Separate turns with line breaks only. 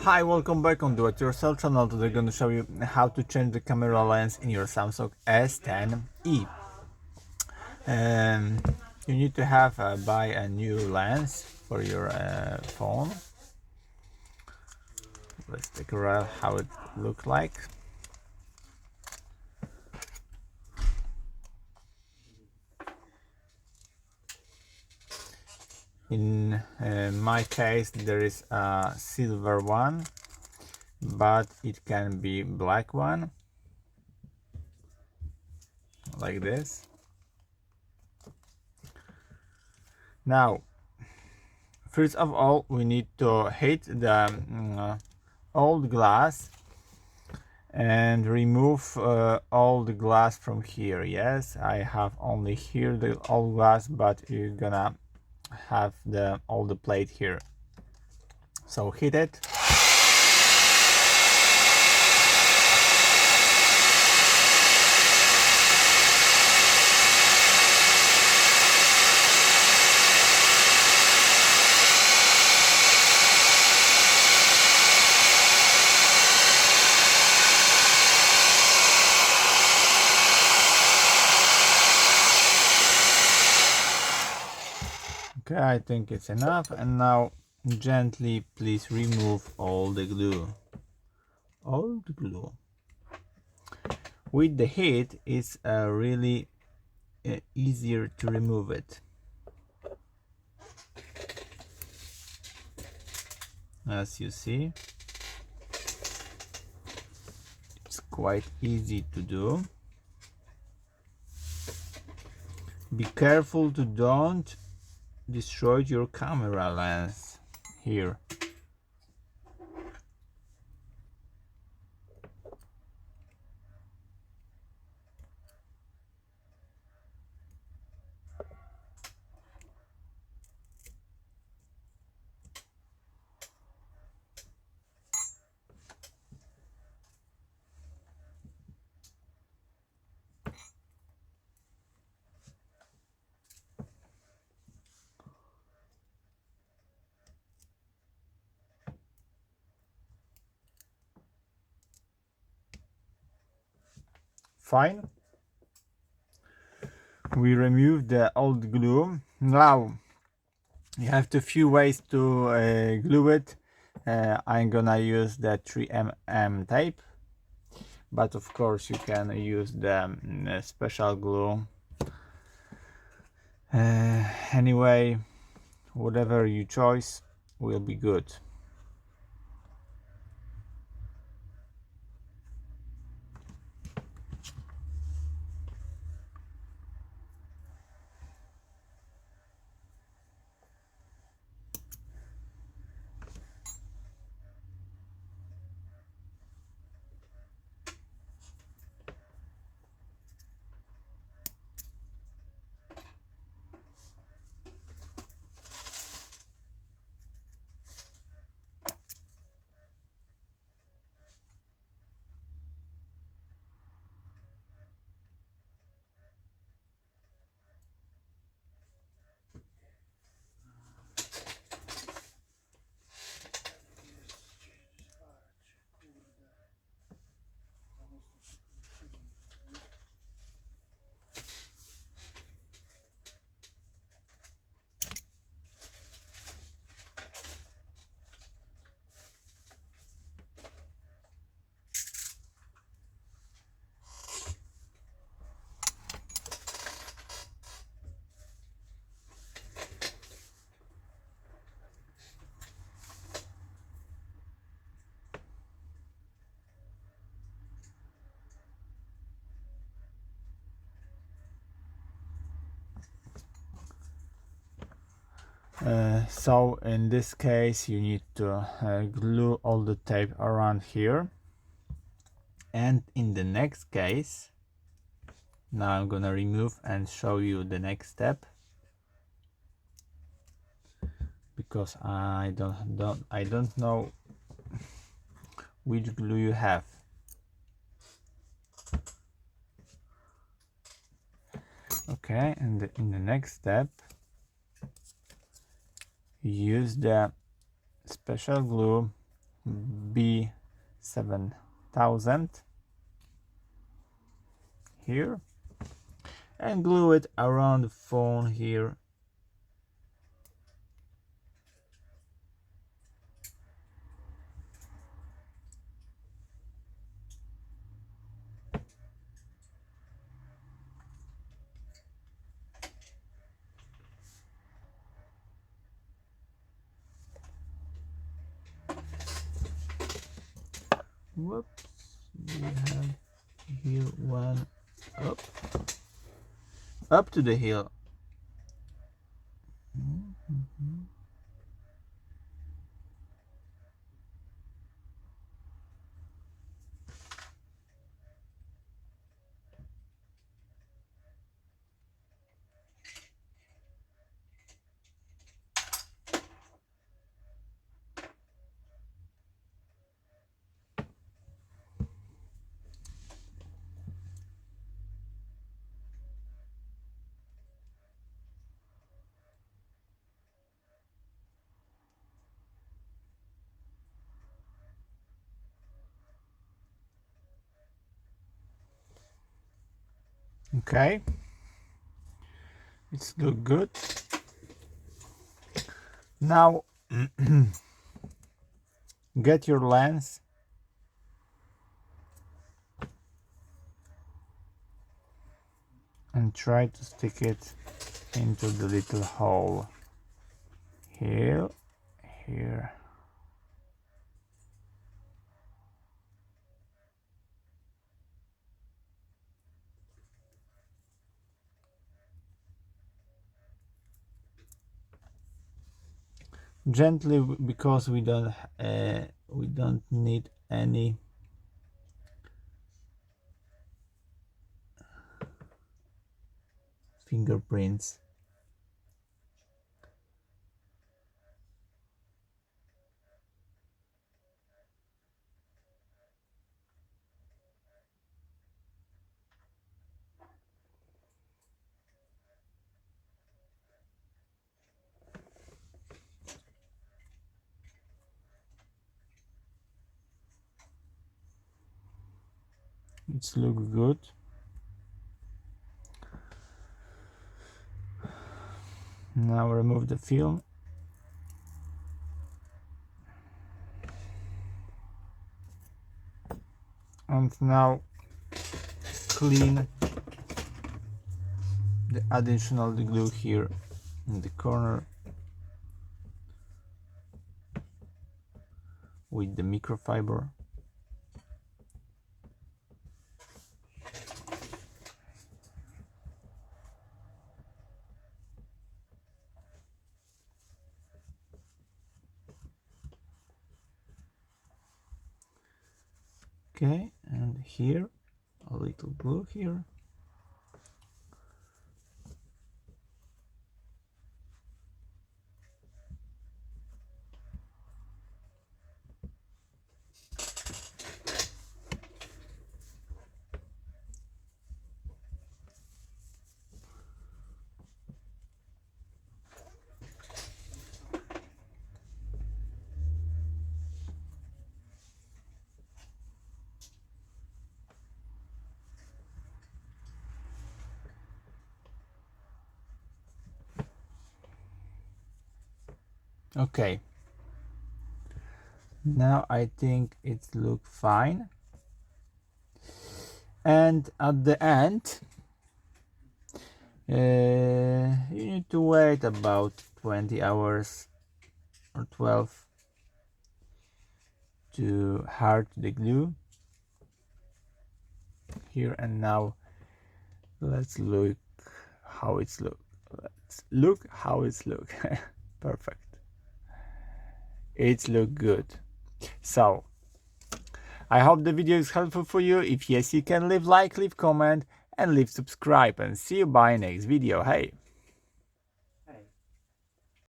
Hi, welcome back on Do It Yourself channel. Today I'm going to show you how to change the camera lens in your Samsung S10E. You need to have buy a new lens for your phone. Let's take a look how it looks like. In my case, there is a silver one, but it can be black one, like this. Now, first of all, we need to hit the old glass and remove all the glass from here. Yes, I have only here the old glass, but you're gonna have all the plate here. So hit it. Okay, I think it's enough, and now gently please remove all the glue. With the heat, it's really easier to remove it. As you see, it's quite easy to do. Be careful to don't destroy your camera lens here. Fine. We removed the old glue. Now you have a few ways to glue it. I'm gonna use the 3mm tape, but of course you can use the special glue. Anyway, whatever you choose will be good. So in this case you need to glue all the tape around here, and in the next case, now I'm gonna remove and show you the next step, because I don't know which glue you have. Okay, and in the next step use the special glue B7000 here and glue it around the phone here. Whoops, we have here one up to the hill. Okay, it's look good. Now get your lens and try to stick it into the little hole here. Gently, because we don't need any fingerprints. It looks good. Now remove the film. And now clean the additional glue here in the corner with the microfiber. Okay, and here a little glue here. Okay, now I think it looks fine, and at the end you need to wait about 20 hours or 12 to hard the glue here. And now let's look how it's look. Perfect. It look good. So I hope the video is helpful for you. If yes, you can leave like, leave comment and leave subscribe, and see you by next video. Hey.